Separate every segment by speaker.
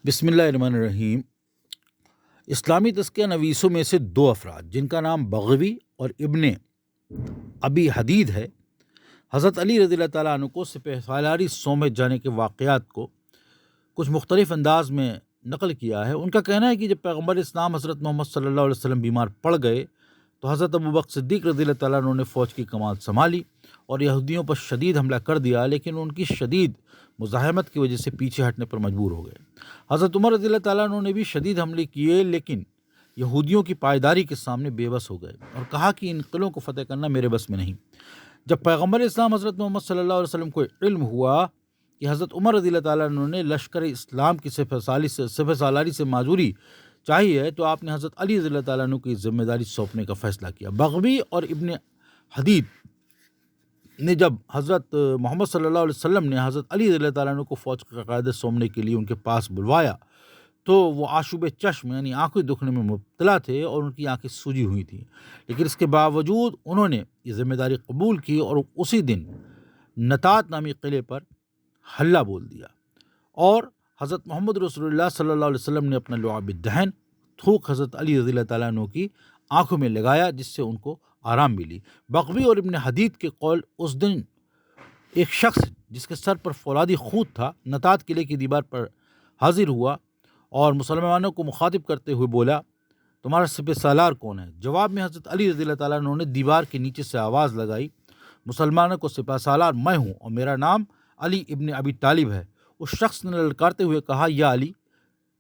Speaker 1: بسم اللہ الرحمن الرحیم۔ اسلامی تزکیہ نویسوں میں سے دو افراد جن کا نام بغوی اور ابن ابی حدید ہے، حضرت علی رضی اللہ تعالیٰ عنہ کو سپہ سالاری سونپے جانے کے واقعات کو کچھ مختلف انداز میں نقل کیا ہے۔ ان کا کہنا ہے کہ جب پیغمبر اسلام حضرت محمد صلی اللہ علیہ وسلم بیمار پڑ گئے تو حضرت ابوبکر صدیق رضی اللہ تعالیٰ عنہ نے فوج کی کمان سنبھالی اور یہودیوں پر شدید حملہ کر دیا، لیکن ان کی شدید مزاحمت کی وجہ سے پیچھے ہٹنے پر مجبور ہو گئے۔ حضرت عمر رضی اللہ تعالیٰ عنہ نے بھی شدید حملے کیے، لیکن یہودیوں کی پائیداری کے سامنے بے بس ہو گئے اور کہا کہ ان قلعوں کو فتح کرنا میرے بس میں نہیں۔ جب پیغمبر اسلام حضرت محمد صلی اللہ علیہ وسلم کو علم ہوا کہ حضرت عمر رضی اللہ تعالیٰ عنہ نے لشکر اسلام کی سپہ سالاری سے معذوری چاہیے، تو آپ نے حضرت علی رضی اللہ تعالیٰ عنہ کی ذمہ داری سونپنے کا فیصلہ کیا۔ بغوی اور ابن حدید نے جب حضرت محمد صلی اللہ علیہ وسلم نے حضرت علی رضی اللہ تعالیٰ عنہ کو فوج کا قیادت سونپنے کے لیے ان کے پاس بلوایا تو وہ آشوب چشم یعنی آنکھیں دکھنے میں مبتلا تھے اور ان کی آنکھیں سوجی ہوئی تھیں، لیکن اس کے باوجود انہوں نے یہ ذمہ داری قبول کی اور اسی دن نطات نامی قلعے پر حلہ بول دیا، اور حضرت محمد رسول اللہ صلی اللہ علیہ وسلم نے اپنا لعاب الدہن تھوک حضرت علی رضی اللہ تعالیٰ عنہ کی آنکھوں میں لگایا، جس سے ان کو آرام ملی۔ بغوی اور ابن حدید کے قول، اس دن ایک شخص جس کے سر پر فولادی خوت تھا نطات قلعے کی دیوار پر حاضر ہوا اور مسلمانوں کو مخاطب کرتے ہوئے بولا، تمہارا سپہ سالار کون ہے؟ جواب میں حضرت علی رضی اللہ تعالیٰ عنہ نے دیوار کے نیچے سے آواز لگائی، مسلمانوں کو سپہ سالار میں ہوں اور میرا نام علی ابن ابی طالب ہے۔ اس شخص نے للکارتے ہوئے کہا، یا علی،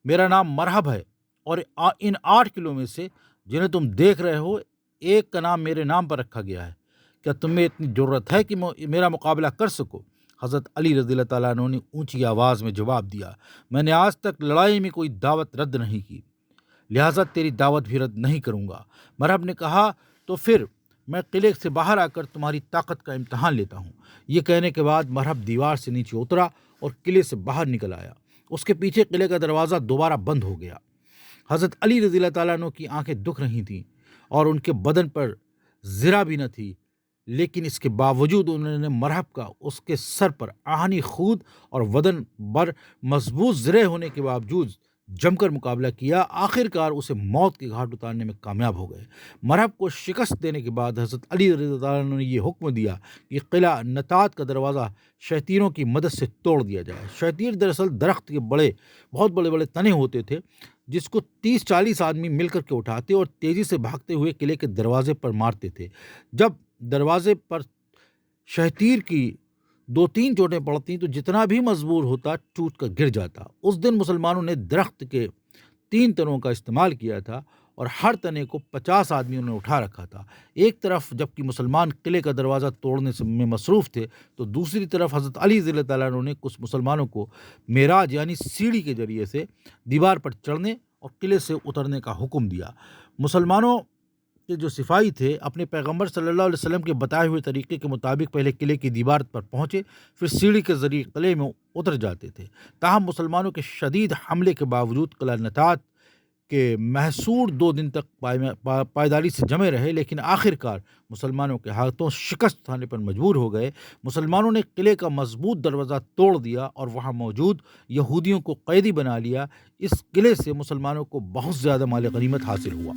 Speaker 1: میرا نام مرحب ہے، اور ان 8 قلعوں میں سے جنہیں تم دیکھ رہے ہو ایک کا نام میرے نام پر رکھا گیا ہے، کیا تم میں اتنی جرت ہے کہ میرا مقابلہ کر سکو؟ حضرت علی رضی اللہ تعالیٰ عنہ نے اونچی آواز میں جواب دیا، میں نے آج تک لڑائی میں کوئی دعوت رد نہیں کی، لہٰذا تیری دعوت بھی رد نہیں کروں گا۔ مرحب نے کہا، تو پھر میں قلعے سے باہر آ کر تمہاری طاقت کا امتحان لیتا ہوں۔ یہ کہنے کے بعد مرحب دیوار سے نیچے اترا اور قلعے سے باہر نکل آیا۔ اس کے پیچھے قلعے کا دروازہ دوبارہ بند ہو گیا۔ حضرت علی رضی اللہ تعالیٰ عنہ کی آنکھیں دکھ رہی تھیں اور ان کے بدن پر زرہ بھی نہ تھی، لیکن اس کے باوجود انہوں نے مرحب کا اس کے سر پر آہنی خود اور بدن پر مضبوط زرہ ہونے کے باوجود جم کر مقابلہ کیا۔ آخر کار اسے موت کے گھاٹ اتارنے میں کامیاب ہو گئے۔ مرحب کو شکست دینے کے بعد حضرت علی رضی اللہ تعالیٰ عنہ نے یہ حکم دیا کہ قلعہ نطات کا دروازہ شتیروں کی مدد سے توڑ دیا جائے۔ شتیر دراصل درخت کے بہت بڑے تنے ہوتے تھے جس کو 30-40 آدمی مل کر کے اٹھاتے اور تیزی سے بھاگتے ہوئے قلعے کے دروازے پر مارتے تھے۔ جب دروازے پر شتیر کی 2-3 چوٹیں پڑتی تو جتنا بھی مضبوط ہوتا ٹوٹ کر گر جاتا۔ اس دن مسلمانوں نے درخت کے 3 تنوں کا استعمال کیا تھا اور ہر تنے کو 50 آدمیوں نے اٹھا رکھا تھا۔ ایک طرف جبکہ مسلمان قلعے کا دروازہ توڑنے میں مصروف تھے تو دوسری طرف حضرت علی رضی اللہ تعالیٰ عنہ نے کچھ مسلمانوں کو معراج یعنی سیڑھی کے ذریعے سے دیوار پر چڑھنے اور قلعے سے اترنے کا حکم دیا۔ مسلمانوں کے جو سپاہی تھے اپنے پیغمبر صلی اللہ علیہ وسلم کے بتائے ہوئے طریقے کے مطابق پہلے قلعے کی دیوار پر پہنچے، پھر سیڑھی کے ذریعے قلعے میں اتر جاتے تھے۔ تاہم مسلمانوں کے شدید حملے کے باوجود قلعہ نطات کے محصور 2 دن تک پائیداری سے جمے رہے، لیکن آخر کار مسلمانوں کے ہاتھوں شکست کھانے پر مجبور ہو گئے۔ مسلمانوں نے قلعے کا مضبوط دروازہ توڑ دیا اور وہاں موجود یہودیوں کو قیدی بنا لیا۔ اس قلعے سے مسلمانوں کو بہت زیادہ مال غنیمت حاصل ہوا۔